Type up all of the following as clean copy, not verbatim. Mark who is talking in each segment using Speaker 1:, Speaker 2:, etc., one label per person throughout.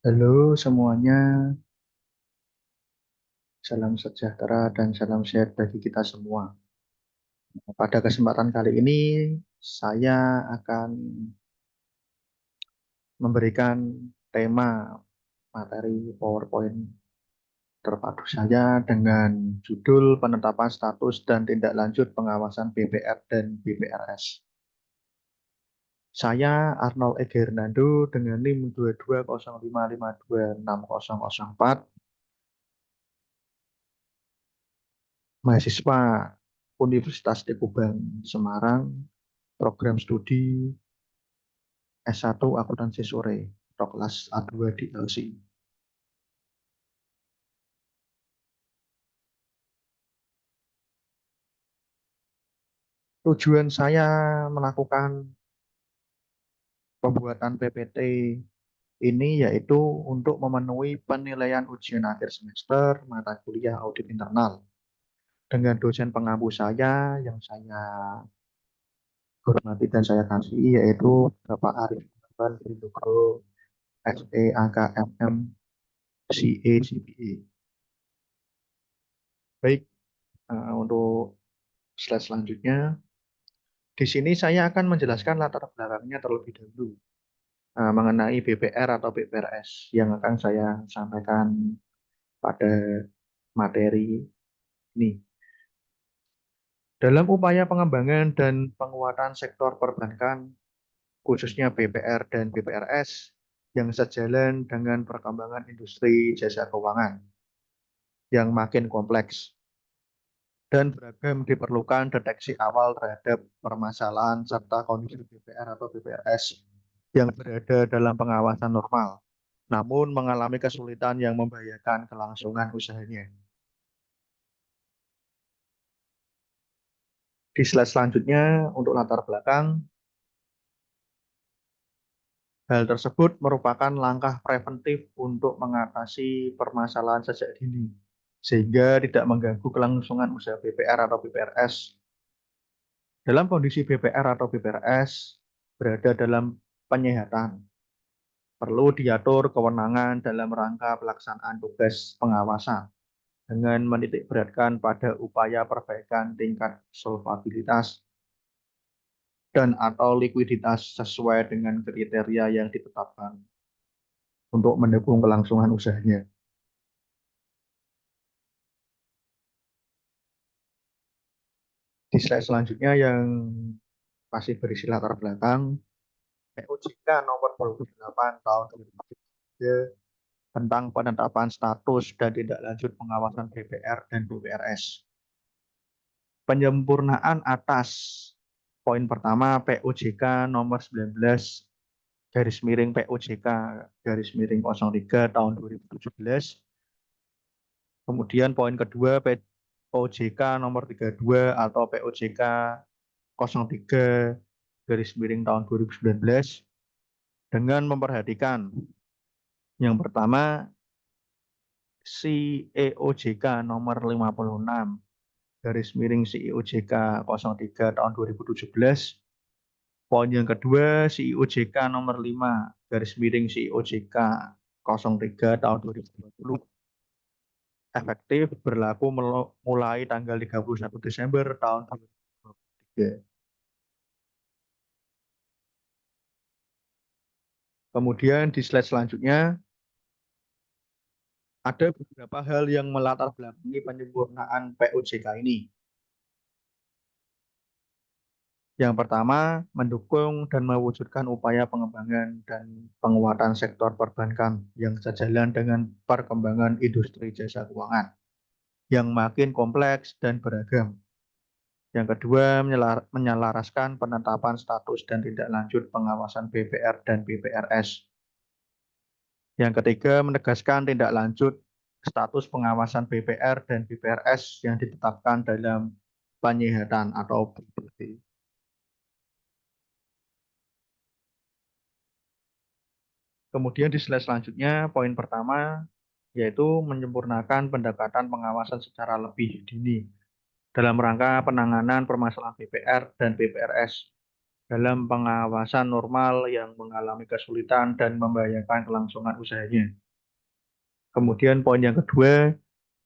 Speaker 1: Halo semuanya, salam sejahtera dan salam sehat bagi kita semua. Pada kesempatan kali ini, saya akan memberikan tema materi PowerPoint terpadu saya dengan judul penetapan status dan tindak lanjut pengawasan BPR dan BPRS. Saya Arnold Ege Hernando dengan NIM 2205526004, mahasiswa Universitas Tekubang Semarang, program studi S1 Akuntansi Sore atau kelas A2 di LC. Tujuan saya melakukan pembuatan PPT ini yaitu untuk memenuhi penilaian ujian akhir semester mata kuliah audit internal dengan dosen pengampu saya yang saya hormati dan saya kasihi yaitu Bapak Arif Muhammad Ridho SE Angka MM CA CPA. Baik, untuk slide selanjutnya, di sini saya akan menjelaskan latar belakangnya terlebih dahulu mengenai BPR atau BPRS yang akan saya sampaikan pada materi ini. Dalam upaya pengembangan dan penguatan sektor perbankan, khususnya BPR dan BPRS, yang sejalan dengan perkembangan industri jasa keuangan yang makin kompleks dan beragam, diperlukan deteksi awal terhadap permasalahan serta kondisi BPR atau BPRS yang berada dalam pengawasan normal, namun mengalami kesulitan yang membahayakan kelangsungan usahanya. Di slide selanjutnya, untuk latar belakang, hal tersebut merupakan langkah preventif untuk mengatasi permasalahan sejak dini, sehingga tidak mengganggu kelangsungan usaha BPR atau BPRS. Dalam kondisi BPR atau BPRS berada dalam penyehatan, perlu diatur kewenangan dalam rangka pelaksanaan tugas pengawasan dengan menitik beratkan pada upaya perbaikan tingkat solvabilitas dan atau likuiditas sesuai dengan kriteria yang ditetapkan untuk mendukung kelangsungan usahanya. Di slide selanjutnya yang masih berisi latar belakang, POJK nomor 28 tahun 2023 tentang penetapan status dan tindak lanjut pengawasan BPR dan BPRS. Penyempurnaan atas poin pertama POJK nomor 19 garis miring POJK garis miring 03 tahun 2017. Kemudian poin kedua POJK nomor 32 atau POJK 03 garis miring tahun 2019 dengan memperhatikan yang pertama CEOJK nomor 56 garis miring CEOJK 03 tahun 2017. Poin yang kedua CEOJK nomor 5 garis miring CEOJK 03 tahun 2020 efektif berlaku mulai tanggal 31 Desember tahun 2023. Kemudian di slide selanjutnya ada beberapa hal yang melatar belakangi penyempurnaan POJK ini. Yang pertama, mendukung dan mewujudkan upaya pengembangan dan penguatan sektor perbankan yang sejalan dengan perkembangan industri jasa keuangan yang makin kompleks dan beragam. Yang kedua, menyelaraskan penetapan status dan tindak lanjut pengawasan BPR dan BPRS. Yang ketiga, menegaskan tindak lanjut status pengawasan BPR dan BPRS yang ditetapkan dalam penyihatan atau PPT. Kemudian di slide selanjutnya, poin pertama yaitu menyempurnakan pendekatan pengawasan secara lebih dini dalam rangka penanganan permasalahan BPR dan BPRS dalam pengawasan normal yang mengalami kesulitan dan membahayakan kelangsungan usahanya. Kemudian poin yang kedua,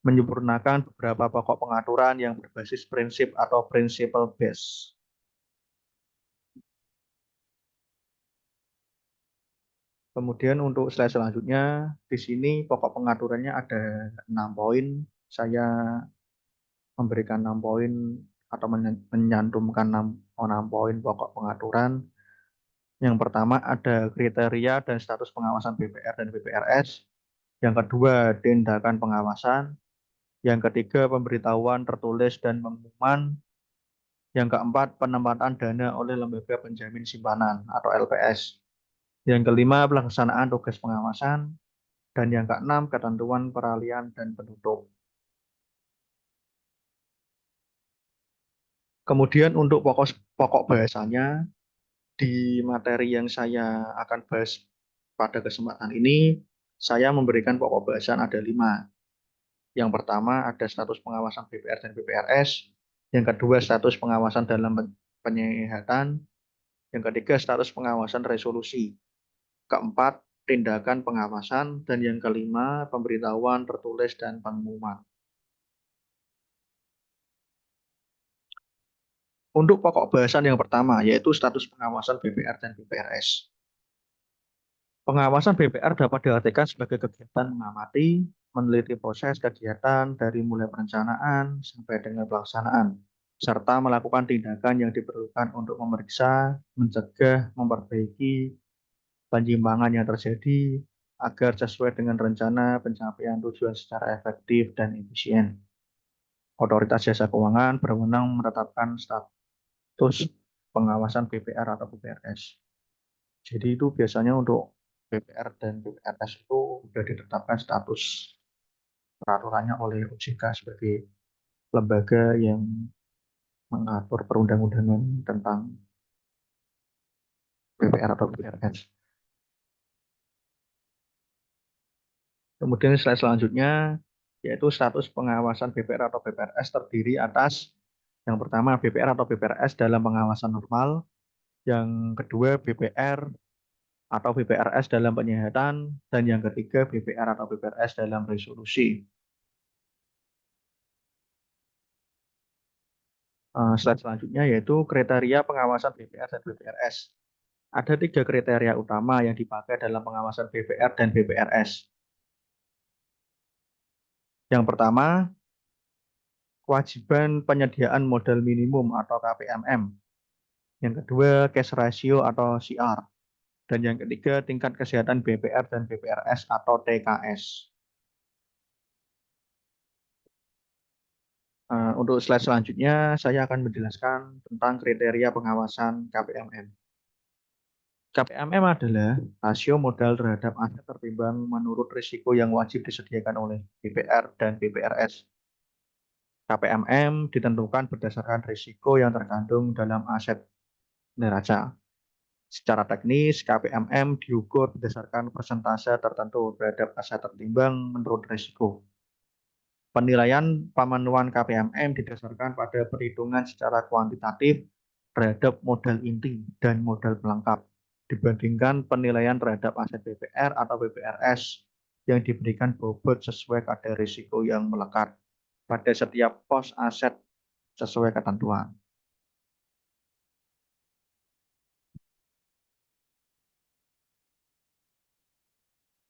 Speaker 1: menyempurnakan beberapa pokok pengaturan yang berbasis prinsip atau principle base. Kemudian untuk slide selanjutnya, di sini pokok pengaturannya ada 6 poin. Saya memberikan 6 poin atau menyantumkan 6 poin pokok pengaturan. Yang pertama ada kriteria dan status pengawasan BPR dan BPRS. Yang kedua, tindakan pengawasan. Yang ketiga, pemberitahuan tertulis dan pengumuman. Yang keempat, penempatan dana oleh lembaga penjamin simpanan atau LPS. Yang kelima, pelaksanaan tugas pengawasan. Dan yang keenam, ketentuan peralihan dan penutup. Kemudian untuk pokok bahasanya, di materi yang saya akan bahas pada kesempatan ini, saya memberikan pokok bahasan ada 5. Yang pertama ada status pengawasan BPR dan BPRS. Yang kedua status pengawasan dalam penyehatan. Yang ketiga status pengawasan resolusi. Keempat tindakan pengawasan. Dan yang kelima pemberitahuan tertulis dan pengumuman. Untuk pokok bahasan yang pertama yaitu status pengawasan BPR dan BPRS. Pengawasan BPR dapat diartikan sebagai kegiatan mengamati, meneliti proses kegiatan dari mulai perencanaan sampai dengan pelaksanaan, serta melakukan tindakan yang diperlukan untuk memeriksa, mencegah, memperbaiki penyimpangan yang terjadi agar sesuai dengan rencana pencapaian tujuan secara efektif dan efisien. Otoritas Jasa Keuangan berwenang menetapkan status pengawasan BPR atau BPRS. Jadi itu biasanya untuk BPR dan BPRS itu sudah ditetapkan status peraturannya oleh OJK sebagai lembaga yang mengatur perundang-undangan tentang BPR atau BPRS. Kemudian slide selanjutnya yaitu status pengawasan BPR atau BPRS terdiri atas yang pertama BPR atau BPRS dalam pengawasan normal, yang kedua BPR atau BPRS dalam penyihatan, dan yang ketiga BPR atau BPRS dalam resolusi. Slide selanjutnya yaitu kriteria pengawasan BPR dan BPRS. Ada 3 kriteria utama yang dipakai dalam pengawasan BPR dan BPRS. Yang pertama, kewajiban penyediaan modal minimum atau KPMM. Yang kedua, cash ratio atau CR. Dan yang ketiga, tingkat kesehatan BPR dan BPRS atau TKS. Untuk slide selanjutnya, saya akan menjelaskan tentang kriteria pengawasan KPMM. KPMM adalah rasio modal terhadap aset tertimbang menurut risiko yang wajib disediakan oleh BPR dan BPRS. KPMM ditentukan berdasarkan risiko yang terkandung dalam aset neraca. Secara teknis, KPMM diukur berdasarkan persentase tertentu terhadap aset tertimbang menurut risiko. Penilaian pemenuhan KPMM didasarkan pada perhitungan secara kuantitatif terhadap modal inti dan modal pelengkap dibandingkan penilaian terhadap aset BPR atau BPRS yang diberikan bobot sesuai kadar risiko yang melekat pada setiap pos aset sesuai ketentuan.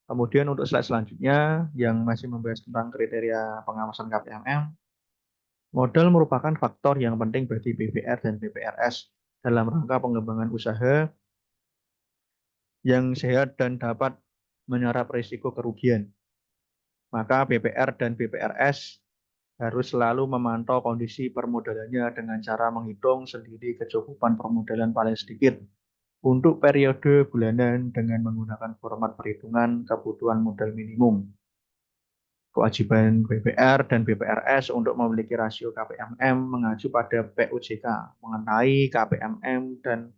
Speaker 1: Kemudian untuk slide selanjutnya yang masih membahas tentang kriteria pengawasan KPMM, modal merupakan faktor yang penting bagi BPR dan BPRS dalam rangka pengembangan usaha yang sehat dan dapat menyerap risiko kerugian. Maka BPR dan BPRS harus selalu memantau kondisi permodalannya dengan cara menghitung sendiri kecukupan permodalan paling sedikit untuk periode bulanan dengan menggunakan format perhitungan kebutuhan modal minimum. Kewajiban BPR dan BPRS untuk memiliki rasio KPMM mengacu pada PUJK mengenai KPMM dan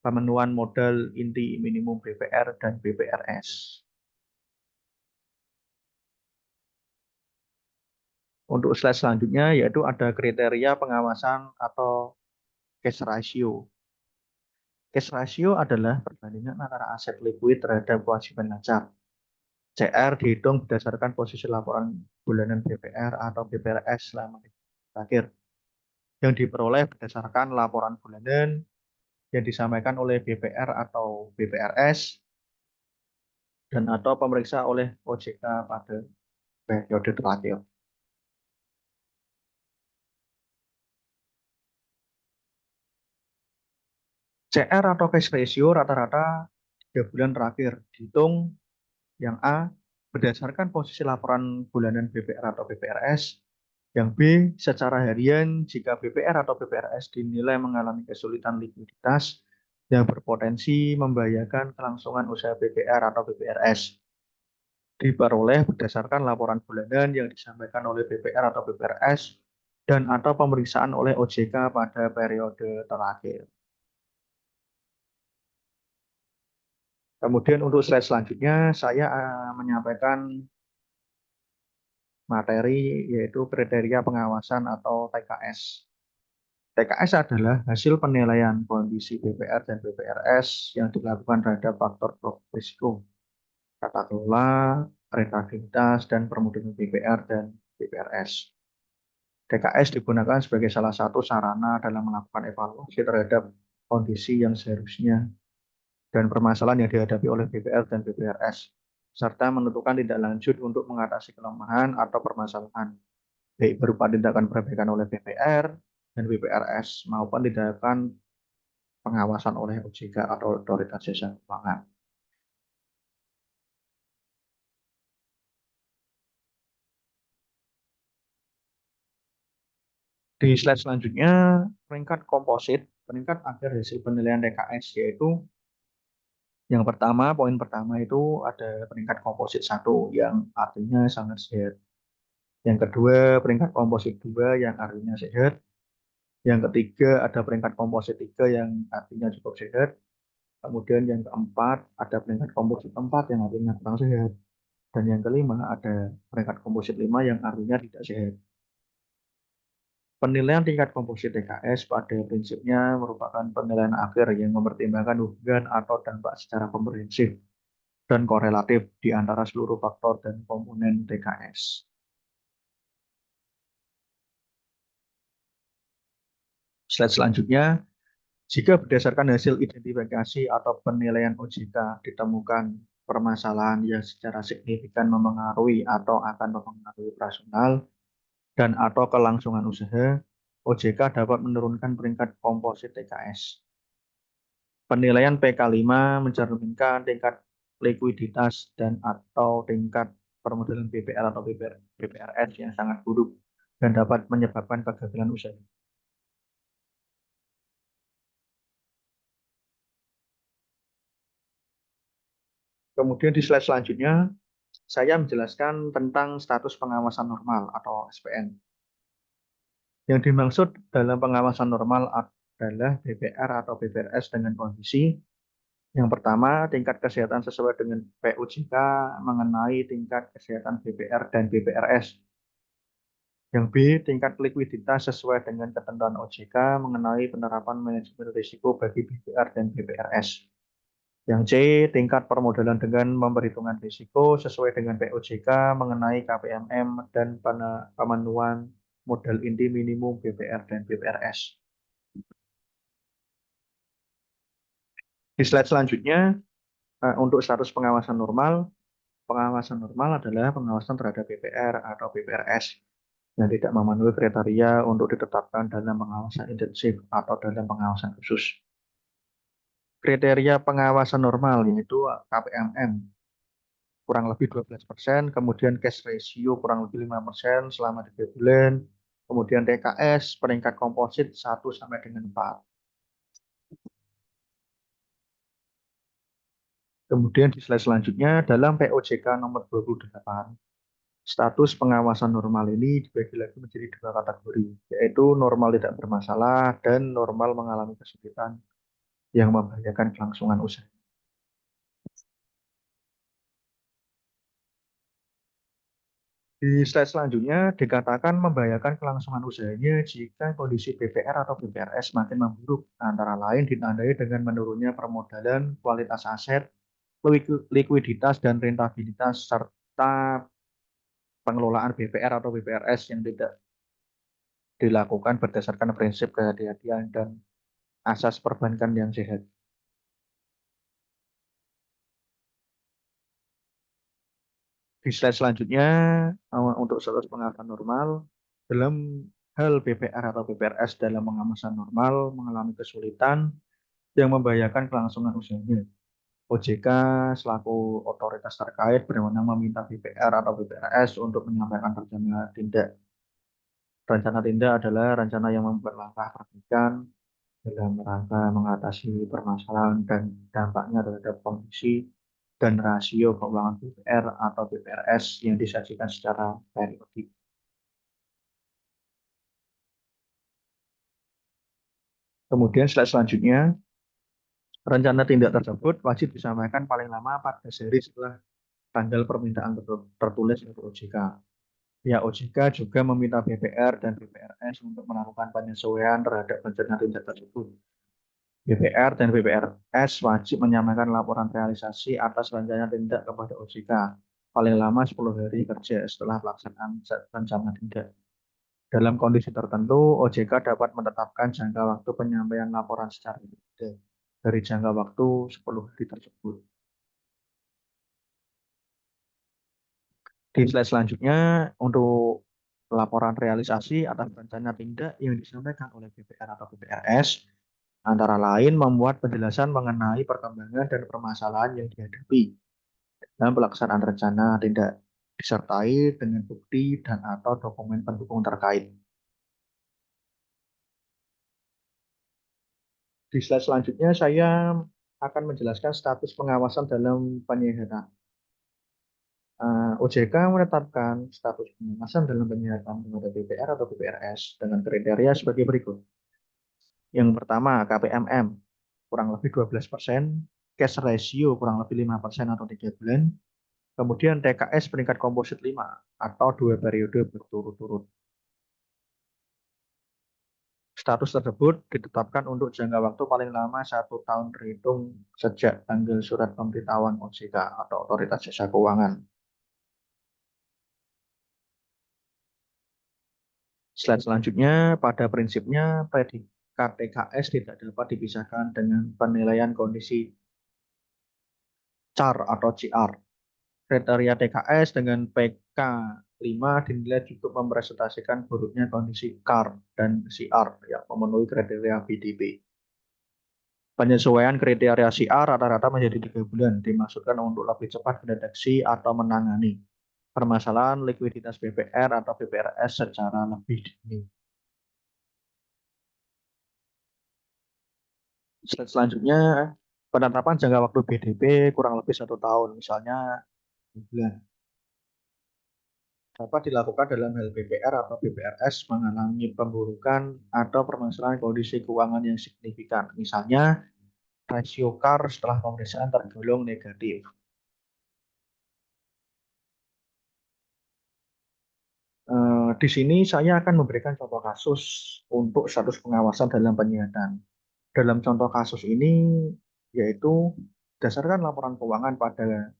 Speaker 1: pemenuhan modal inti minimum BPR dan BPRS. Untuk slide selanjutnya yaitu ada kriteria pengawasan atau cash ratio. Cash ratio adalah perbandingan antara aset likuid terhadap kewajiban neraca. CR dihitung berdasarkan posisi laporan bulanan BPR atau BPRS selama terakhir yang diperoleh berdasarkan laporan bulanan yang disampaikan oleh BPR atau BPRS dan atau pemeriksa oleh OJK pada periode terakhir. CR atau cash ratio rata-rata 3 bulan terakhir dihitung yang A berdasarkan posisi laporan bulanan BPR atau BPRS, yang B secara harian jika BPR atau BPRS dinilai mengalami kesulitan likuiditas yang berpotensi membahayakan kelangsungan usaha BPR atau BPRS. Diperoleh berdasarkan laporan bulanan yang disampaikan oleh BPR atau BPRS dan atau pemeriksaan oleh OJK pada periode terakhir. Kemudian untuk slide selanjutnya saya menyampaikan materi yaitu kriteria pengawasan atau TKS. TKS adalah hasil penilaian kondisi BPR dan BPRS yang dilakukan terhadap faktor profil risiko, tata kelola, rentabilitas, dan permodalan BPR dan BPRS. TKS digunakan sebagai salah satu sarana dalam melakukan evaluasi terhadap kondisi yang seharusnya dan permasalahan yang dihadapi oleh BPR dan BPRS, serta menentukan tindak lanjut untuk mengatasi kelemahan atau permasalahan, baik berupa tindakan perbaikan oleh BPR dan BPRS maupun tindakan pengawasan oleh OJK atau Otoritas Jasa Keuangan. Di slide selanjutnya, peringkat komposit, peringkat akhir hasil penilaian TKS, yaitu yang pertama, poin pertama itu ada peringkat komposit 1 yang artinya sangat sehat. Yang kedua, peringkat komposit 2 yang artinya sehat. Yang ketiga, ada peringkat komposit 3 yang artinya cukup sehat. Kemudian yang keempat, ada peringkat komposit 4 yang artinya kurang sehat. Dan yang kelima, ada peringkat komposit 5 yang artinya tidak sehat. Penilaian tingkat komposit TKS pada prinsipnya merupakan penilaian akhir yang mempertimbangkan hubungan atau dampak secara komprehensif dan korelatif di antara seluruh faktor dan komponen TKS. Slide selanjutnya, jika berdasarkan hasil identifikasi atau penilaian OJK ditemukan permasalahan yang secara signifikan memengaruhi atau akan mempengaruhi operasional dan atau kelangsungan usaha, OJK dapat menurunkan peringkat komposit TKS. Penilaian PK5 mencerminkan tingkat likuiditas dan atau tingkat permodalan BPR atau BPRS yang sangat buruk dan dapat menyebabkan kegagalan usaha. Kemudian di slide selanjutnya, saya menjelaskan tentang status pengawasan normal atau SPN. Yang dimaksud dalam pengawasan normal adalah BPR atau BPRS dengan kondisi yang pertama, tingkat kesehatan sesuai dengan POJK mengenai tingkat kesehatan BPR dan BPRS. Yang B, tingkat likuiditas sesuai dengan ketentuan OJK mengenai penerapan manajemen risiko bagi BPR dan BPRS. Yang C, tingkat permodalan dengan memperhitungkan risiko sesuai dengan POJK mengenai KPMM dan pemenuhan modal inti minimum BPR dan BPRS. Di slide selanjutnya, untuk status pengawasan normal adalah pengawasan terhadap BPR atau BPRS yang tidak memenuhi kriteria untuk ditetapkan dalam pengawasan intensif atau dalam pengawasan khusus. Kriteria pengawasan normal yaitu KPMM kurang lebih 12%, kemudian cash ratio kurang lebih 5% selama 3 bulan, kemudian TKS peringkat komposit 1 sampai dengan 4. Kemudian di slide selanjutnya dalam POJK nomor 28, status pengawasan normal ini dibagi lagi menjadi 2 kategori, yaitu normal tidak bermasalah dan normal mengalami kesulitan yang membahayakan kelangsungan usaha. Di slide selanjutnya dikatakan membahayakan kelangsungan usahanya jika kondisi BPR atau BPRS makin memburuk, antara lain ditandai dengan menurunnya permodalan, kualitas aset, likuiditas dan rentabilitas, serta pengelolaan BPR atau BPRS yang tidak dilakukan berdasarkan prinsip kehati-hatian dan asas perbankan yang sehat. Di slide selanjutnya, untuk status pengawasan normal, dalam hal BPR atau BPRS dalam pengawasan normal mengalami kesulitan yang membahayakan kelangsungan usahanya. OJK selaku otoritas terkait berwenang meminta BPR atau BPRS untuk menyampaikan rencana tindak. Rencana tindak adalah rencana yang membuat langkah perbaikan dalam rangka mengatasi permasalahan dan dampaknya terhadap kondisi dan rasio keuangan BPR atau BPRS yang disajikan secara periodik. Kemudian slide selanjutnya, rencana tindak tersebut wajib disampaikan paling lama 14 hari setelah tanggal permintaan tertulis dari OJK. Pihak OJK juga meminta BPR dan BPRS untuk melakukan penyesuaian terhadap rencana tindak tersebut. BPR dan BPRS wajib menyampaikan laporan realisasi atas rencana tindak kepada OJK paling lama 10 hari kerja setelah pelaksanaan rencana tindak. Dalam kondisi tertentu, OJK dapat menetapkan jangka waktu penyampaian laporan secara berbeda dari jangka waktu 10 hari tersebut. Di slide selanjutnya, untuk laporan realisasi atas rencana tindak yang disampaikan oleh BPR atau BPRS, antara lain membuat penjelasan mengenai perkembangan dan permasalahan yang dihadapi dalam pelaksanaan rencana tindak, disertai dengan bukti dan atau dokumen pendukung terkait. Di slide selanjutnya, saya akan menjelaskan status pengawasan dalam penyihatan. OJK menetapkan status pengawasan dalam penyihatan terhadap BPR atau BPRS dengan kriteria sebagai berikut. Yang pertama, KPMM kurang lebih 12%, cash ratio kurang lebih 5% atau 3 bulan, kemudian TKS peringkat komposit 5 atau 2 periode berturut-turut. Status tersebut ditetapkan untuk jangka waktu paling lama 1 tahun terhitung sejak tanggal surat pemberitahuan OJK atau Otoritas Jasa Keuangan. Slide selanjutnya, pada prinsipnya predikat TKS tidak dapat dipisahkan dengan penilaian kondisi CAR atau CR. Kriteria TKS dengan PK 5 dinilai cukup merepresentasikan buruknya kondisi CAR dan CR yang memenuhi kriteria BDP. Penyesuaian kriteria CR rata-rata menjadi 3 bulan, dimaksudkan untuk lebih cepat mendeteksi atau menangani permasalahan likuiditas BPR atau BPRS secara lebih dini. Slide selanjutnya, penetapan jangka waktu BDP kurang lebih 1 tahun, misalnya 2 bulan. Dapat dilakukan dalam hal BPR atau BPRS mengalami pemburukan atau permasalahan kondisi keuangan yang signifikan. Misalnya, rasio CAR setelah pemeriksaan tergolong negatif. Di sini saya akan memberikan contoh kasus untuk status pengawasan dalam penyihatan. Dalam contoh kasus ini, yaitu berdasarkan laporan keuangan pada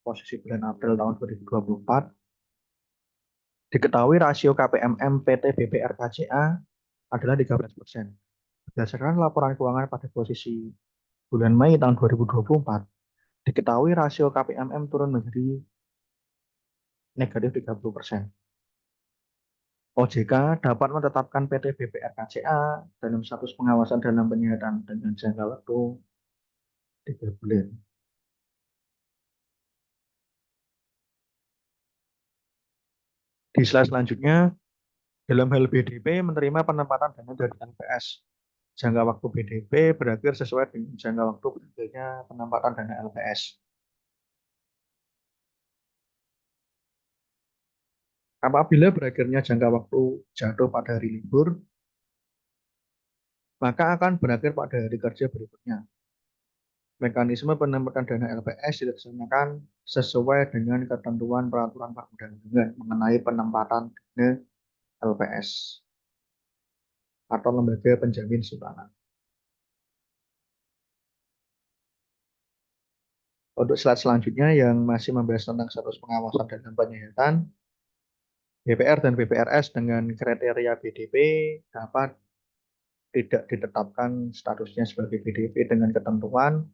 Speaker 1: posisi bulan April tahun 2024, diketahui rasio KPMM PT BPR KCA adalah 13%. Berdasarkan laporan keuangan pada posisi bulan Mei tahun 2024, diketahui rasio KPMM turun menjadi negatif 30%. OJK dapat menetapkan PT BPR KCA dalam status pengawasan dalam penyihatan dengan jangka waktu 3 bulan. Di slide selanjutnya, dalam hal BDP menerima penempatan dana dari LPS. Jangka waktu BDP berakhir sesuai dengan jangka waktu berakhirnya penempatan dana LPS. Apabila berakhirnya jangka waktu jatuh pada hari libur, maka akan berakhir pada hari kerja berikutnya. Mekanisme penempatan dana LPS dilaksanakan sesuai dengan ketentuan peraturan perundang-undangan mengenai penempatan dana LPS atau lembaga penjamin simpanan. Untuk slide selanjutnya yang masih membahas tentang status pengawasan dan penyihatan, DPR dan BPRS dengan kriteria BDP dapat tidak ditetapkan statusnya sebagai BDP dengan ketentuan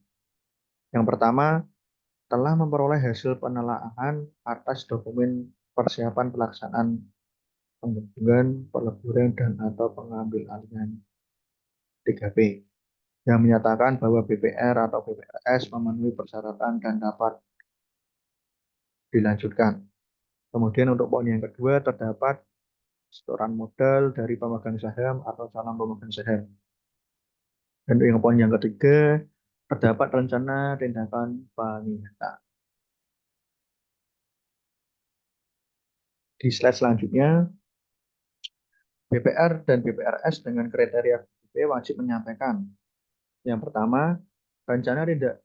Speaker 1: yang pertama telah memperoleh hasil penelaahan atas dokumen persiapan pelaksanaan penggabungan, peleburan, dan atau pengambil alihan 3P yang menyatakan bahwa BPR atau BPRS memenuhi persyaratan dan dapat dilanjutkan. Kemudian untuk poin yang kedua terdapat setoran modal dari pemegang saham atau calon pemegang saham. Dan yang poin yang ketiga terdapat rencana tindakan penyihatan. Di slide selanjutnya, BPR dan BPRS dengan kriteria BP wajib menyampaikan. Yang pertama, rencana tidak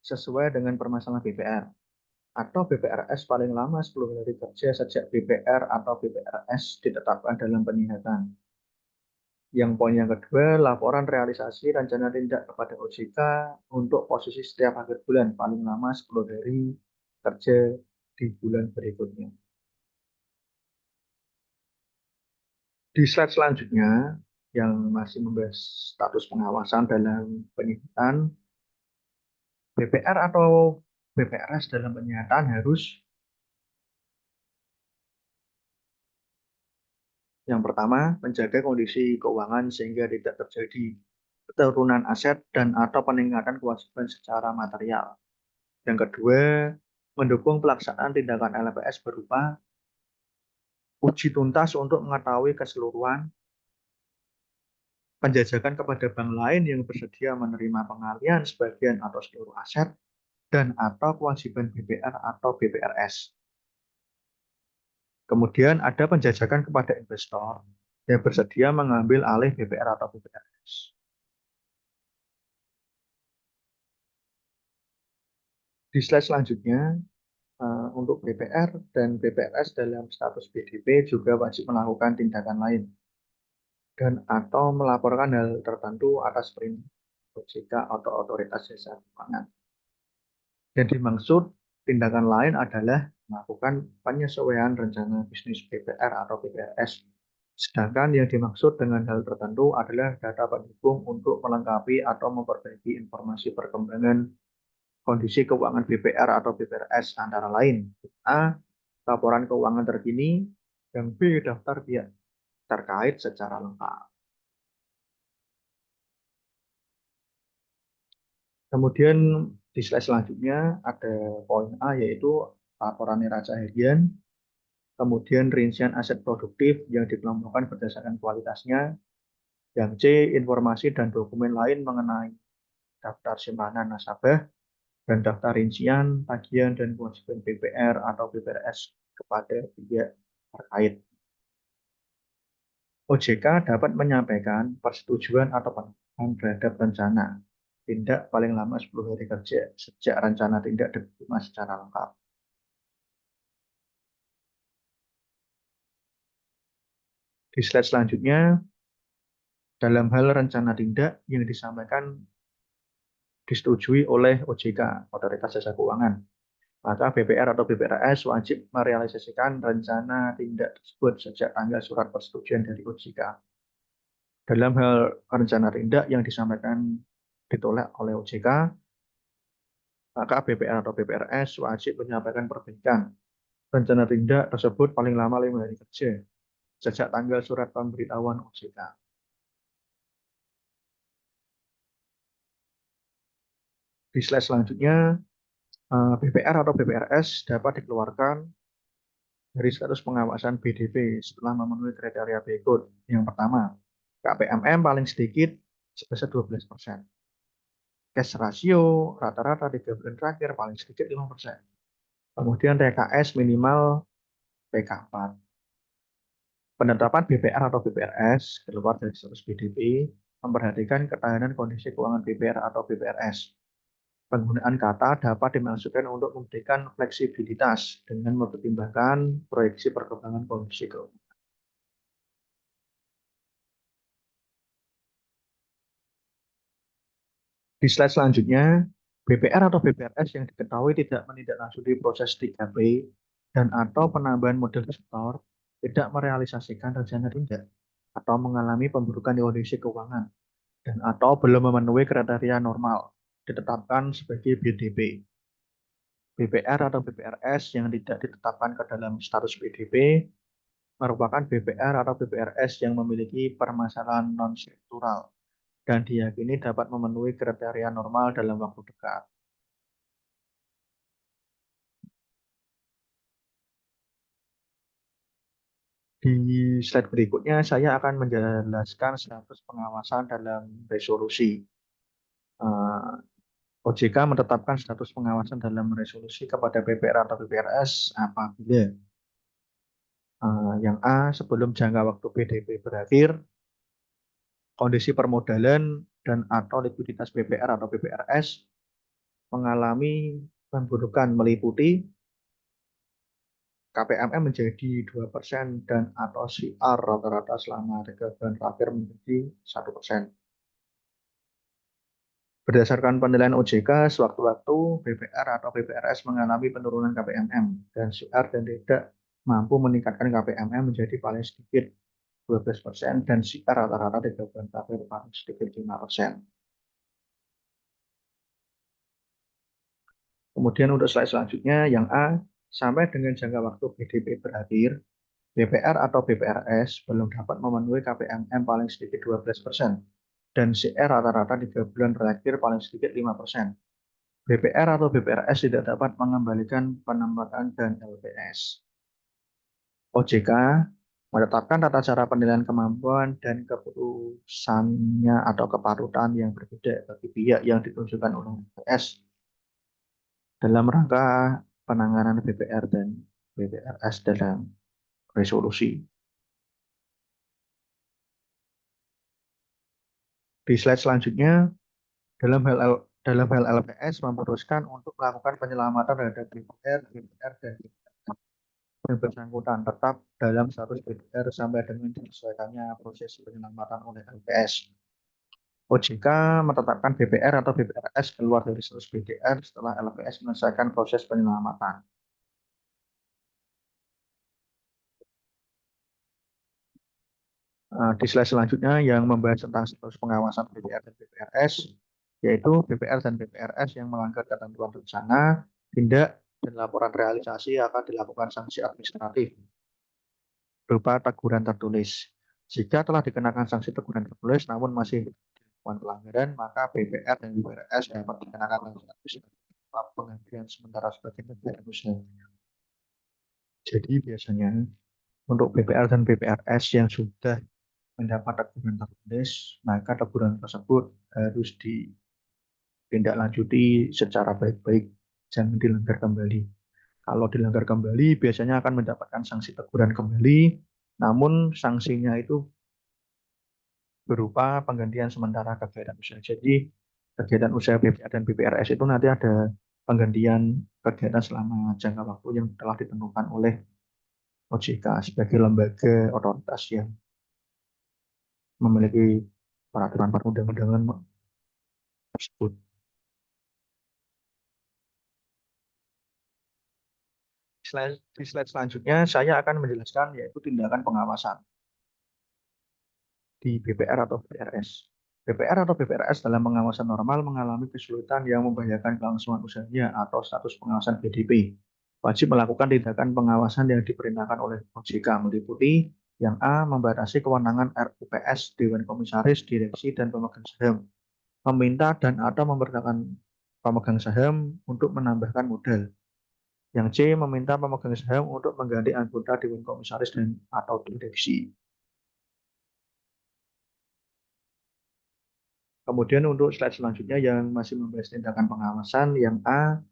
Speaker 1: sesuai dengan permasalahan BPR atau BPRS paling lama 10 hari kerja sejak BPR atau BPRS ditetapkan dalam penyihatan. Yang poin yang kedua, laporan realisasi rencana tindak kepada OJK untuk posisi setiap akhir bulan paling lama 10 hari kerja di bulan berikutnya. Di slide selanjutnya, yang masih membahas status pengawasan dalam penyihatan, BPR atau BPRS dalam penyihatan harus yang pertama menjaga kondisi keuangan sehingga tidak terjadi penurunan aset dan atau peningkatan kewajiban secara material. Yang kedua, mendukung pelaksanaan tindakan LPS berupa uji tuntas untuk mengetahui keseluruhan penjajakan kepada bank lain yang bersedia menerima pengalihan sebagian atau seluruh aset dan atau kewajiban BPR atau BPRS. Kemudian ada penjajakan kepada investor yang bersedia mengambil alih BPR atau BPRS. Di slide selanjutnya, untuk BPR dan BPRS dalam status BDP juga wajib melakukan tindakan lain dan atau melaporkan hal tertentu atas perintah OJK atau otoritas jasa keuangan. Yang dimaksud tindakan lain adalah melakukan penyesuaian rencana bisnis BPR atau BPRS. Sedangkan yang dimaksud dengan hal tertentu adalah data pendukung untuk melengkapi atau memperbaiki informasi perkembangan kondisi keuangan BPR atau BPRS antara lain A. Laporan keuangan terkini, yang B. Daftar pihak terkait secara lengkap. Kemudian di slide selanjutnya ada poin A yaitu laporan neraca harian, kemudian rincian aset produktif yang dikelompokkan berdasarkan kualitasnya, yang C. Informasi dan dokumen lain mengenai daftar simpanan nasabah, dan daftar rincian, tagihan, dan kewajiban BPR atau BPRS kepada pihak terkait. OJK dapat menyampaikan persetujuan atau penolakan terhadap rencana tindak paling lama 10 hari kerja sejak rencana tindak diterima secara lengkap. Di slide selanjutnya, dalam hal rencana tindak yang disampaikan disetujui oleh OJK, Otoritas Jasa Keuangan, maka BPR atau BPRS wajib merealisasikan rencana tindak tersebut sejak tanggal surat persetujuan dari OJK. Dalam hal rencana tindak yang disampaikan ditolak oleh OJK, maka BPR atau BPRS wajib menyampaikan perbaikan rencana tindak tersebut paling lama 5 hari kerja sejak tanggal surat pemberitahuan OJK. Di slide selanjutnya, BPR atau BPRS dapat dikeluarkan dari status pengawasan BDP setelah memenuhi kriteria berikut. Yang pertama, KPMM paling sedikit sebesar 12%. Cash ratio rata-rata 3 bulan terakhir paling sedikit 5%. Kemudian TKS minimal PK4. Penetapan BPR atau BPRS keluar dari status BDP memperhatikan ketahanan kondisi keuangan BPR atau BPRS. Penggunaan kata dapat dimaksudkan untuk memberikan fleksibilitas dengan mempertimbangkan proyeksi perkembangan kondisi keuangan. Di slide selanjutnya, BPR atau BPRS yang diketahui tidak menindaklanjuti proses 3P dan atau penambahan modal sektor tidak merealisasikan rencana tindak atau mengalami pemburukan kondisi keuangan dan atau belum memenuhi kriteria normal ditetapkan sebagai BDP. BPR atau BPRS yang tidak ditetapkan ke dalam status BDP merupakan BPR atau BPRS yang memiliki permasalahan non-struktural dan diyakini dapat memenuhi kriteria normal dalam waktu dekat. Di slide berikutnya, saya akan menjelaskan status pengawasan dalam resolusi. OJK menetapkan status pengawasan dalam resolusi kepada BPR atau BPRS apabila yang A, sebelum jangka waktu PDP berakhir, kondisi permodalan dan atau likuiditas BPR atau BPRS mengalami pemburukan meliputi KPMM menjadi 2% dan atau CR rata-rata selama 3 bulan terakhir menjadi 1%. Berdasarkan penilaian OJK, sewaktu-waktu BPR atau BPRS mengalami penurunan KPMM dan CR dan tidak mampu meningkatkan KPMM menjadi paling sedikit 12% dan CR rata-rata 3 bulan terakhir paling sedikit 5%. Kemudian untuk slide selanjutnya, yang A, sampai dengan jangka waktu BDP berakhir, BPR atau BPRS belum dapat memenuhi KPMM paling sedikit 12% dan CR rata-rata 3 bulan terakhir paling sedikit 5%. BPR atau BPRS tidak dapat mengembalikan penempatan dan LPS. OJK menetapkan tata cara penilaian kemampuan dan keputusannya atau kepatutan yang berbeda bagi pihak yang ditunjukkan oleh LPS dalam rangka penanganan BPR dan BPRS dalam resolusi. Di slide selanjutnya, dalam hal LPS memutuskan untuk melakukan penyelamatan terhadap BPR, BPR, dan yang bersangkutan tetap dalam status BPR sampai dengan diselesaikannya proses penyelamatan oleh LPS. OJK menetapkan BPR atau BPRS keluar dari status BPR setelah LPS menyelesaikan proses penyelamatan. Di slide selanjutnya yang membahas tentang status pengawasan BPR dan BPRS, yaitu BPR dan BPRS yang melanggar ketentuan rencana, tindak, dan laporan realisasi akan dilakukan sanksi administratif berupa teguran tertulis. Jika telah dikenakan sanksi teguran tertulis namun masih dilakukan pelanggaran, maka BPR dan BPRS dapat dikenakan sanksi administratif berupa penghentian sementara sebagai kegiatan usaha. Jadi biasanya untuk BPR dan BPRS yang sudah mendapat teguran tertulis, maka teguran tersebut harus ditindaklanjuti secara baik-baik, jangan dilanggar kembali. Kalau dilanggar kembali, biasanya akan mendapatkan sanksi teguran kembali, namun sanksinya itu berupa penggantian sementara kegiatan usaha. Jadi kegiatan usaha BPR dan BPRS itu nanti ada penggantian kegiatan selama jangka waktu yang telah ditentukan oleh OJK sebagai lembaga otoritas yang memiliki peraturan perundang-undangan tersebut. Di slide selanjutnya saya akan menjelaskan yaitu tindakan pengawasan di BPR atau BPRS. BPR atau BPRS dalam pengawasan normal mengalami kesulitan yang membahayakan kelangsungan usahanya atau status pengawasan BDP. Wajib melakukan tindakan pengawasan yang diperintahkan oleh OJK meliputi yang A. Membatasi kewenangan RUPS, Dewan Komisaris, Direksi, dan pemegang saham. Meminta dan atau memerintahkan pemegang saham untuk menambahkan modal. Yang C. Meminta pemegang saham untuk mengganti anggota Dewan Komisaris dan atau Direksi. Kemudian untuk slide selanjutnya yang masih membahas tindakan pengawasan, yang A.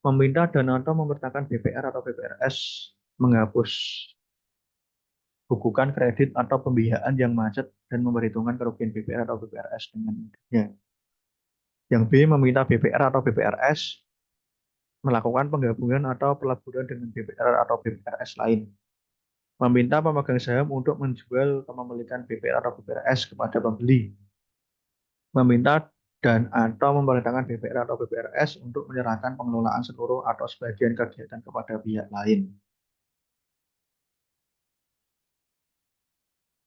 Speaker 1: Meminta dan atau memerintahkan BPR atau BPRS menghapus bukukan kredit atau pembiayaan yang macet dan memperhitungkan kerugian BPR atau BPRS dengan mudahnya. Yang B, meminta BPR atau BPRS melakukan penggabungan atau peleburan dengan BPR atau BPRS lain. Meminta pemegang saham untuk menjual kepemilikan BPR atau BPRS kepada pembeli. Meminta dan atau memerintahkan BPR atau BPRS untuk menyerahkan pengelolaan seluruh atau sebagian kegiatan kepada pihak lain.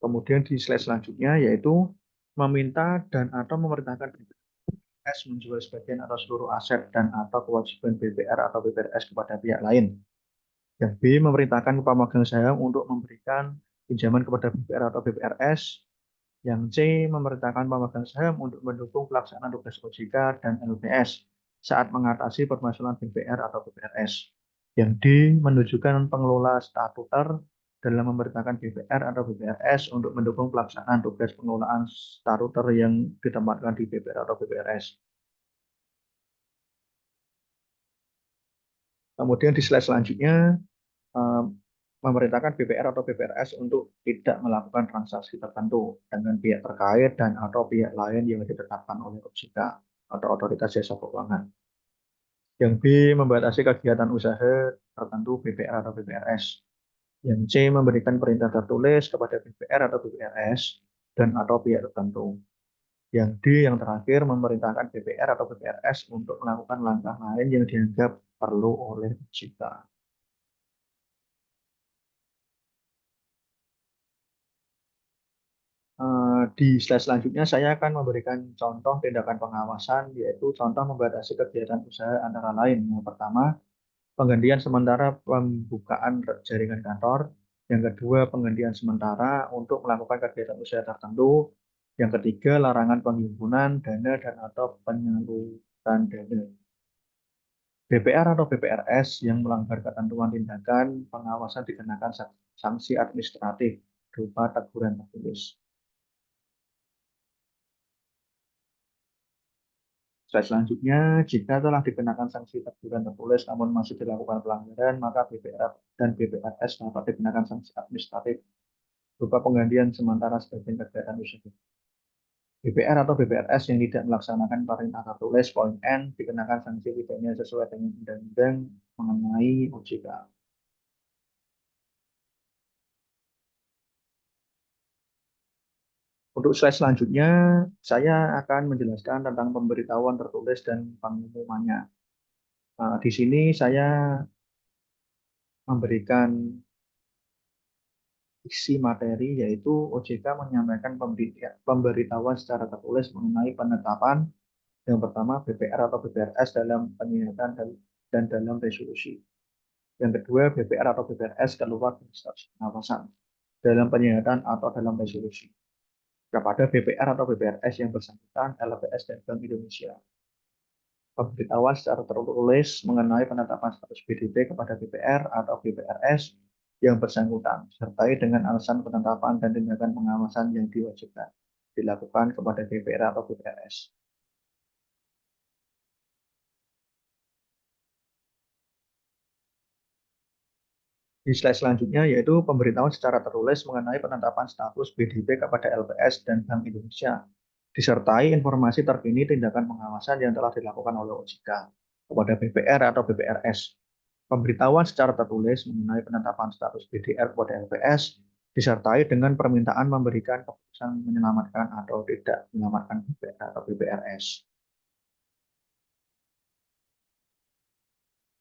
Speaker 1: Kemudian di slide selanjutnya yaitu meminta dan atau memerintahkan BPRS menjual sebagian atau seluruh aset dan atau kewajiban BPR atau BPRS kepada pihak lain. Yang B, memerintahkan pemegang saham untuk memberikan pinjaman kepada BPR atau BPRS. Yang C, memerintahkan pemegang saham untuk mendukung pelaksanaan tugas OJK dan LPS saat mengatasi permasalahan BPR atau BPRS. Yang D, menunjukkan pengelola statuter dalam memerintahkan BPR atau BPRS untuk mendukung pelaksanaan tugas pengelolaan statuter yang ditempatkan di BPR atau BPRS. Kemudian di slide selanjutnya, eh, memerintahkan BPR atau BPRS untuk tidak melakukan transaksi tertentu dengan pihak terkait dan atau pihak lain yang ditetapkan oleh OJK atau Otoritas Jasa Keuangan. Yang B, membatasi kegiatan usaha tertentu BPR atau BPRS. Yang C, memberikan perintah tertulis kepada BPR atau BPRS dan atau pihak tertentu. Yang D, yang terakhir, memerintahkan BPR atau BPRS untuk melakukan langkah lain yang dianggap perlu oleh OJK. Di slide selanjutnya saya akan memberikan contoh tindakan pengawasan, yaitu contoh membatasi kegiatan usaha antara lain. Yang pertama, penggantian sementara pembukaan jaringan kantor. Yang kedua, penggantian sementara untuk melakukan kegiatan usaha tertentu. Yang ketiga, larangan penghimpunan dana dan atau penyaluran dana. BPR atau BPRS yang melanggar ketentuan tindakan pengawasan dikenakan sanksi administratif berupa teguran tertulis. Slide selanjutnya, jika telah dikenakan sanksi teguran tertulis namun masih dilakukan pelanggaran, maka BPR dan BPRS dapat dikenakan sanksi administratif berupa penggantian sementara sebagian kegiatan usaha. BPR atau BPRS yang tidak melaksanakan perintah tertulis poin N dikenakan sanksi pidana sesuai dengan undang-undang mengenai OJK. Untuk slide selanjutnya, saya akan menjelaskan tentang pemberitahuan tertulis dan pengumumannya. Di sini saya memberikan isi materi yaitu OJK menyampaikan pemberitahuan secara tertulis mengenai penetapan yang pertama BPR atau BPRS dalam penyihatan dan dalam resolusi. Yang kedua BPR atau BPRS keluar dari status pengawasan dalam penyihatan atau dalam resolusi kepada BPR atau BPRS yang bersangkutan LPS dan Bank Indonesia. Pemberitahuan secara tertulis mengenai penetapan status BDP kepada BPR atau BPRS yang bersangkutan, sertai dengan alasan penetapan dan tindakan pengawasan yang diwajibkan dilakukan kepada BPR atau BPRS. Di slide selanjutnya yaitu pemberitahuan secara tertulis mengenai penetapan status BDP kepada LPS dan Bank Indonesia, disertai informasi terkini tindakan pengawasan yang telah dilakukan oleh OJK kepada BPR atau BPRS. Pemberitahuan secara tertulis mengenai penetapan status BDR kepada LPS disertai dengan permintaan memberikan keputusan menyelamatkan atau tidak menyelamatkan BPR atau BPRS.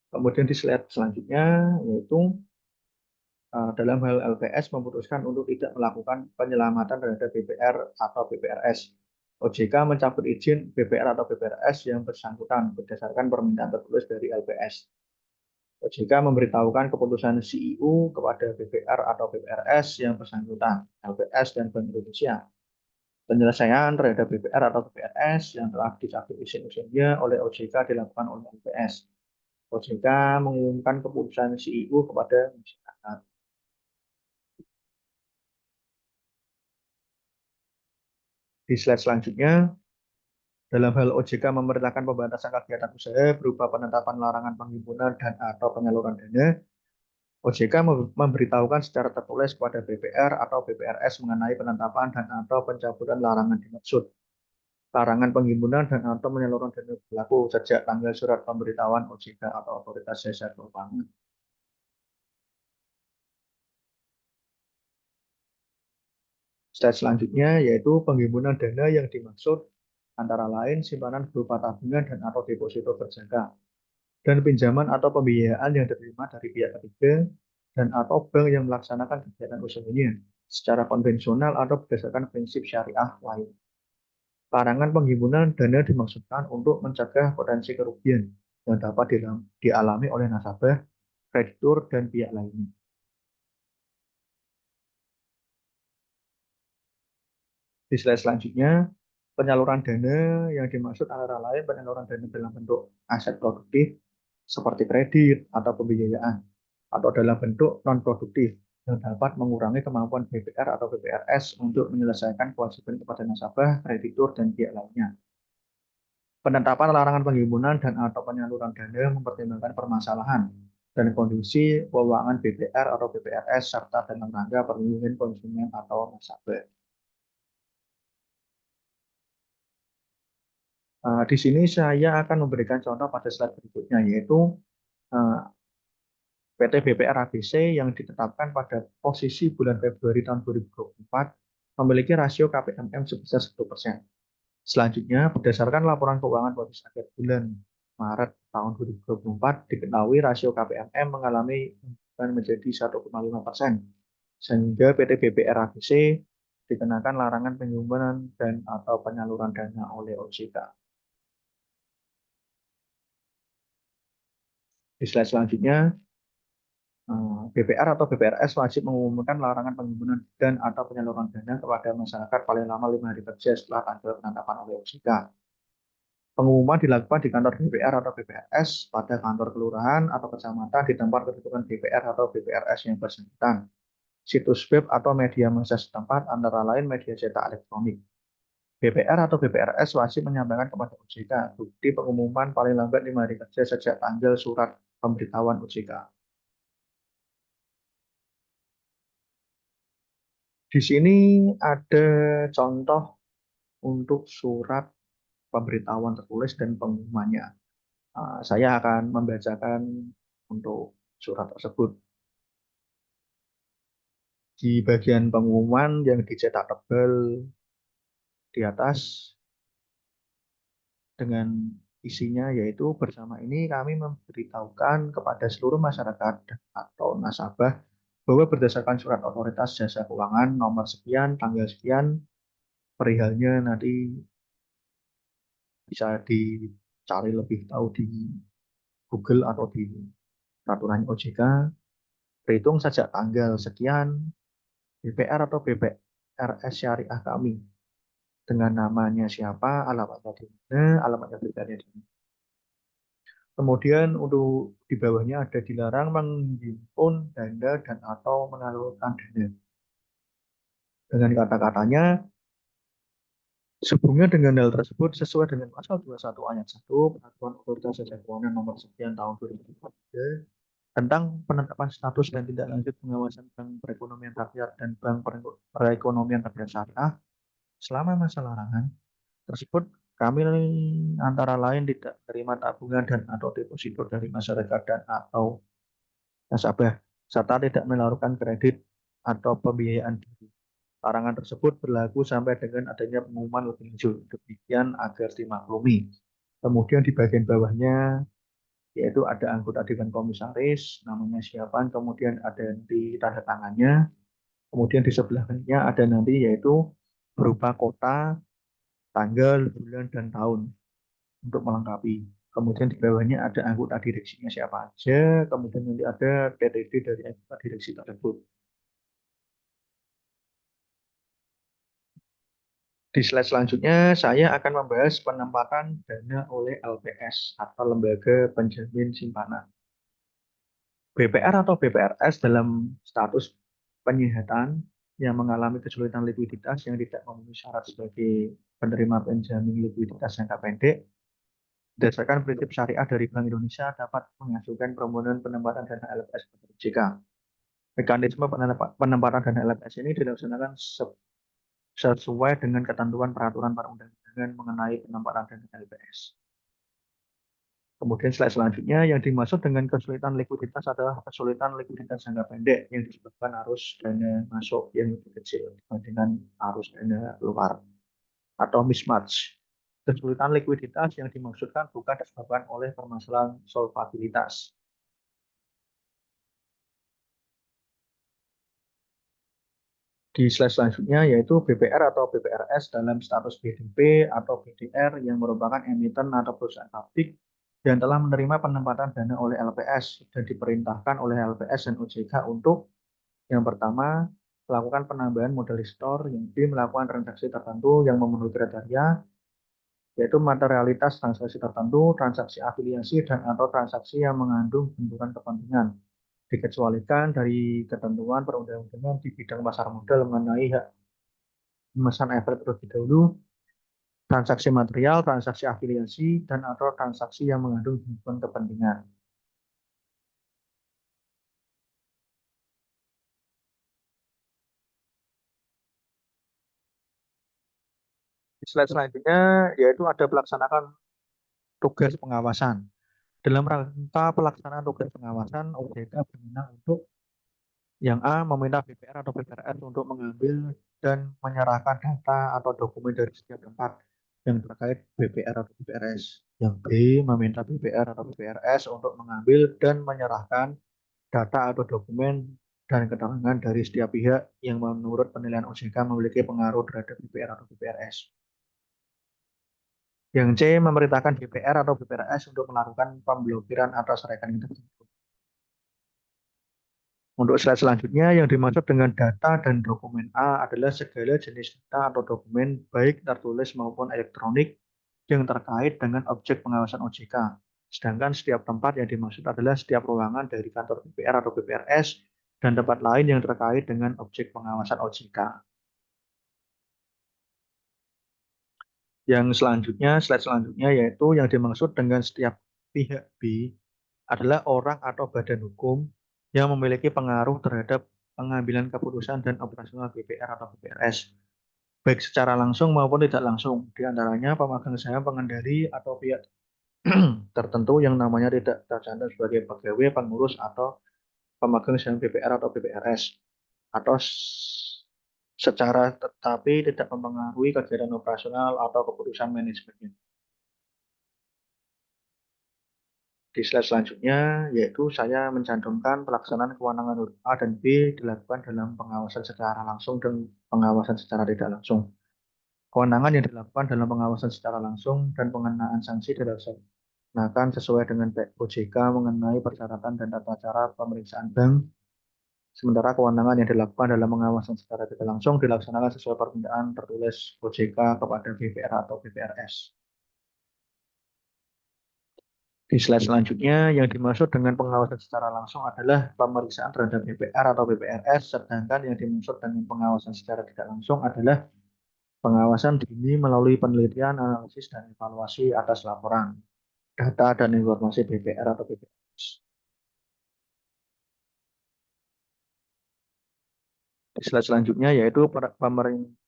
Speaker 1: Kemudian di slide selanjutnya yaitu dalam hal LPS memutuskan untuk tidak melakukan penyelamatan terhadap BPR atau BPRS. OJK mencabut izin BPR atau BPRS yang bersangkutan berdasarkan permintaan tertulis dari LPS. OJK memberitahukan keputusan CEO kepada BPR atau BPRS yang bersangkutan, LPS dan Bank Indonesia. Penyelesaian terhadap BPR atau BPRS yang telah dicabut izin-izinnya oleh OJK dilakukan oleh LPS. OJK mengumumkan keputusan CEO kepada masyarakat. Di slide selanjutnya, dalam hal OJK memerintahkan pembatasan kegiatan usaha berupa penetapan larangan penghimpunan dan atau penyaluran dana, OJK memberitahukan secara tertulis kepada BPR atau BPRS mengenai penetapan dan atau pencabutan larangan dimaksud. Larangan penghimpunan dan atau penyaluran dana berlaku sejak tanggal surat pemberitahuan OJK atau Otoritas Jasa Keuangan. Slide selanjutnya yaitu penghimpunan dana yang dimaksud antara lain simpanan berupa tabungan dan atau deposito berjangka dan pinjaman atau pembiayaan yang diterima dari pihak ketiga dan atau bank yang melaksanakan kegiatan usahanya secara konvensional atau berdasarkan prinsip syariah lain. Larangan penghimpunan dana dimaksudkan untuk mencegah potensi kerugian yang dapat dialami oleh nasabah, kreditur, dan pihak lainnya. Di slide selanjutnya, penyaluran dana yang dimaksud antara lain penyaluran dana dalam bentuk aset produktif seperti kredit atau pembiayaan atau dalam bentuk non-produktif yang dapat mengurangi kemampuan BPR atau BPRS untuk menyelesaikan kewajiban kepada nasabah, kreditur, dan pihak lainnya. Penetapan larangan penghimpunan dan atau penyaluran dana mempertimbangkan permasalahan dan kondisi keuangan BPR atau BPRS serta dalam rangka perlindungan konsumen atau nasabah. Di sini saya akan memberikan contoh pada slide berikutnya, yaitu PT BPR ABC yang ditetapkan pada posisi bulan Februari tahun 2024 memiliki rasio KPMM sebesar 1%. Selanjutnya, berdasarkan laporan keuangan bagus akhir bulan Maret tahun 2024, diketahui rasio KPMM mengalami penurunan menjadi 1,5%, sehingga PT BPR ABC dikenakan larangan penghimpunan dan atau penyaluran dana oleh OJK. Di slide selanjutnya, BPR atau BPRS wajib mengumumkan larangan penghimpunan dan atau penyaluran dana kepada masyarakat paling lama 5 hari kerja setelah tanggal penetapan oleh OJK. Pengumuman dilakukan di kantor BPR atau BPRS, pada kantor kelurahan atau kecamatan di tempat kedudukan BPR atau BPRS yang bersangkutan, situs web atau media massa setempat antara lain media cetak elektronik. BPR atau BPRS wajib menyampaikan kepada OJK bukti pengumuman paling lambat 5 hari kerja sejak tanggal surat pemberitahuan OJK. Di sini ada contoh untuk surat pemberitahuan tertulis dan pengumumannya. Saya akan membacakan untuk surat tersebut. Di bagian pengumuman yang dicetak tebal di atas dengan isinya yaitu bersama ini kami memberitahukan kepada seluruh masyarakat atau nasabah bahwa berdasarkan surat otoritas jasa keuangan nomor sekian, tanggal sekian, perihalnya nanti bisa dicari lebih tahu di Google atau di peraturan OJK. Terhitung sejak tanggal sekian, BPR atau BPRS syariah kami dengan namanya siapa, alamatnya di mana, alamatnya BPR-nya di mana. Kemudian untuk di bawahnya ada dilarang menghimpun dana dan atau mengalurkan dana. Dengan kata-katanya, sehubungan dengan hal tersebut sesuai dengan pasal 21 ayat 1 Peraturan Otoritas Jasa Keuangan nomor sekian tahun 2023 tentang penetapan status dan tindak lanjut pengawasan Bank Perekonomian Rakyat dan Bank Perekonomian Rakyat Syariah selama masa larangan tersebut, kami antara lain tidak menerima tabungan dan atau deposito dari masyarakat dan atau nasabah, serta tidak melakukan kredit atau pembiayaan diri. Larangan tersebut berlaku sampai dengan adanya pengumuman lebih lanjut. Demikian agar dimaklumi. Kemudian di bagian bawahnya yaitu ada anggota dewan komisaris, namanya siapa, kemudian ada nanti tanda tangannya, kemudian di sebelahnya ada nanti yaitu berupa kota, tanggal, bulan, dan tahun untuk melengkapi. Kemudian di bawahnya ada anggota direksinya siapa aja, kemudian nanti ada TTD dari anggota direksi tersebut. Di slide selanjutnya, saya akan membahas penempatan dana oleh LPS atau Lembaga Penjamin Simpanan. BPR atau BPRS dalam status penyihatan yang mengalami kesulitan likuiditas yang tidak memenuhi syarat sebagai penerima penjamin likuiditas jangka pendek, berdasarkan prinsip syariah dari Bank Indonesia dapat mengajukan permohonan penempatan dana LPS kepada OJK. Mekanisme penempatan dana LPS ini dilaksanakan sesuai dengan ketentuan peraturan perundang-undangan dengan mengenai penempatan dana LPS. Kemudian slide selanjutnya yang dimaksud dengan kesulitan likuiditas adalah kesulitan likuiditas jangka pendek yang disebabkan arus dana masuk yang lebih kecil dibandingkan arus dana keluar atau mismatch. Kesulitan likuiditas yang dimaksudkan bukan disebabkan oleh permasalahan solvabilitas. Di slide selanjutnya yaitu BPR atau BPRS dalam status BDP atau BDR yang merupakan emiten atau perusahaan publik yang telah menerima penempatan dana oleh LPS dan diperintahkan oleh LPS dan OJK untuk yang pertama melakukan penambahan modal store, yang B melakukan transaksi tertentu yang memenuhi kriteria yaitu materialitas transaksi tertentu, transaksi afiliasi dan atau transaksi yang mengandung benturan kepentingan dikecualikan dari ketentuan perundang-undangan di bidang pasar modal mengenai hak pemesan efek terlebih dahulu, transaksi material, transaksi afiliasi, dan atau transaksi yang mengandung hubungan kepentingan. Di slide selanjutnya yaitu ada pelaksanakan tugas pengawasan. Dalam rangka pelaksanaan tugas pengawasan, OJK berwenang untuk yang A meminta BPR atau BPRS untuk mengambil dan menyerahkan data atau dokumen dari setiap tempat yang terkait BPR atau BPRS. Yang B meminta BPR atau BPRS untuk mengambil dan menyerahkan data atau dokumen dan keterangan dari setiap pihak yang menurut penilaian OJK memiliki pengaruh terhadap BPR atau BPRS. Yang C memerintahkan BPR atau BPRS untuk melakukan pemblokiran atas rekening tertentu. Untuk slide selanjutnya, yang dimaksud dengan data dan dokumen A adalah segala jenis data atau dokumen baik tertulis maupun elektronik yang terkait dengan objek pengawasan OJK. Sedangkan setiap tempat yang dimaksud adalah setiap ruangan dari kantor BPR atau BPRS dan tempat lain yang terkait dengan objek pengawasan OJK. Yang selanjutnya, slide selanjutnya yaitu yang dimaksud dengan setiap pihak B adalah orang atau badan hukum yang memiliki pengaruh terhadap pengambilan keputusan dan operasional BPR atau BPRS, baik secara langsung maupun tidak langsung. Di antaranya pemegang saham pengendali atau pihak tertentu yang namanya tidak tercantum sebagai pegawai, pengurus, atau pemegang saham BPR atau BPRS, atau secara tetapi tidak mempengaruhi kegiatan operasional atau keputusan manajemennya. Di slide selanjutnya, yaitu saya mencantumkan pelaksanaan kewenangan huruf A dan B dilakukan dalam pengawasan secara langsung dan pengawasan secara tidak langsung. Kewenangan yang dilakukan dalam pengawasan secara langsung dan pengenaan sanksi dilaksanakan sesuai dengan OJK mengenai persyaratan dan tata cara pemeriksaan bank. Sementara kewenangan yang dilakukan dalam pengawasan secara tidak langsung dilaksanakan sesuai permintaan tertulis OJK kepada BPR atau BPRS. Di slide selanjutnya, yang dimaksud dengan pengawasan secara langsung adalah pemeriksaan terhadap BPR atau BPRS, sedangkan yang dimaksud dengan pengawasan secara tidak langsung adalah pengawasan dini melalui penelitian, analisis, dan evaluasi atas laporan, data, dan informasi BPR atau BPRS. Di slide selanjutnya yaitu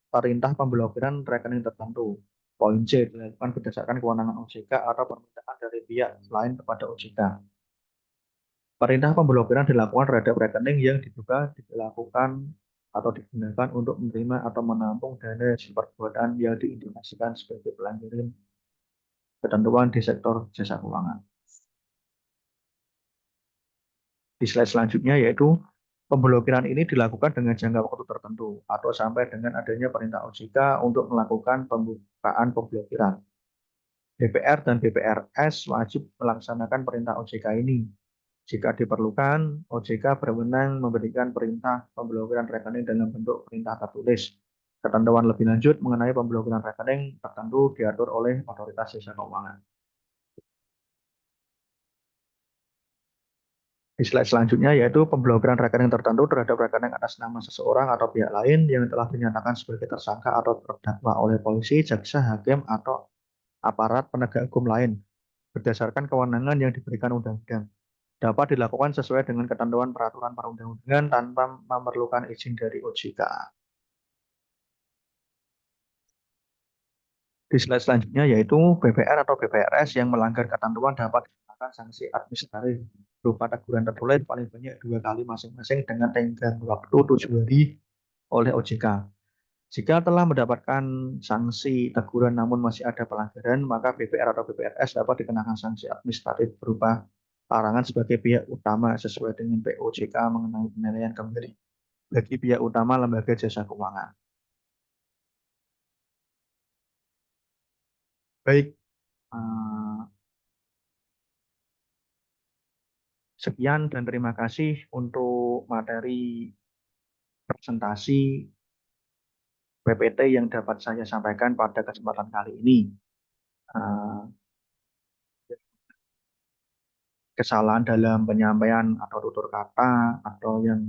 Speaker 1: perintah pemblokiran rekening tertentu. Poin C dilakukan berdasarkan kewenangan OJK atau permintaan dari pihak lain kepada OJK. Perintah pemblokiran dilakukan terhadap rekening yang diduga dilakukan atau digunakan untuk menerima atau menampung dana hasil perbuatan yang diindikasikan sebagai pelanggaran ketentuan di sektor jasa keuangan. Di slide selanjutnya yaitu pemblokiran ini dilakukan dengan jangka waktu tertentu atau sampai dengan adanya perintah OJK untuk melakukan pembukaan pemblokiran. DPR dan BPRS wajib melaksanakan perintah OJK ini. Jika diperlukan, OJK berwenang memberikan perintah pemblokiran rekening dalam bentuk perintah tertulis. Ketentuan lebih lanjut mengenai pemblokiran rekening tertentu diatur oleh otoritas jasa keuangan. Di slide selanjutnya yaitu pemblokiran rekening tertentu terhadap rekening atas nama seseorang atau pihak lain yang telah dinyatakan sebagai tersangka atau terdakwa oleh polisi, jaksa, hakim, atau aparat penegak hukum lain berdasarkan kewenangan yang diberikan undang-undang. Dapat dilakukan sesuai dengan ketentuan peraturan perundang-undangan tanpa memerlukan izin dari OJK. Di slide selanjutnya yaitu BPR atau BPRS yang melanggar ketentuan dapat dikenakan sanksi administratif berupa teguran tertulis paling banyak 2 kali masing-masing dengan tenggang waktu 7 hari oleh OJK. Jika telah mendapatkan sanksi teguran namun masih ada pelanggaran, maka BPR atau BPRS dapat dikenakan sanksi administratif berupa larangan sebagai pihak utama sesuai dengan POJK mengenai penilaian kembali bagi pihak utama lembaga jasa keuangan. Baik, eh, sekian dan terima kasih untuk materi presentasi PPT yang dapat saya sampaikan pada kesempatan kali ini. Eh, Kesalahan dalam penyampaian atau tutur kata atau yang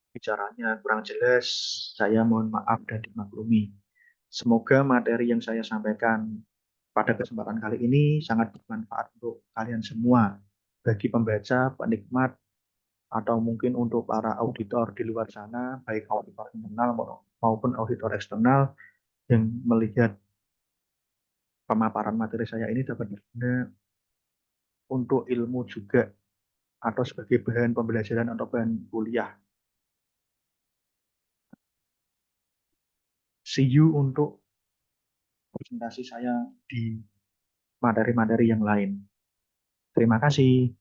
Speaker 1: bicaranya kurang jelas, saya mohon maaf dan dimaklumi. Semoga materi yang saya sampaikan pada kesempatan kali ini sangat bermanfaat untuk kalian semua, bagi pembaca, penikmat, atau mungkin untuk para auditor di luar sana, baik auditor internal maupun auditor eksternal yang melihat pemaparan materi saya ini dapat berguna untuk ilmu juga atau sebagai bahan pembelajaran atau bahan kuliah. See you untuk presentasi saya di materi-materi yang lain. Terima kasih.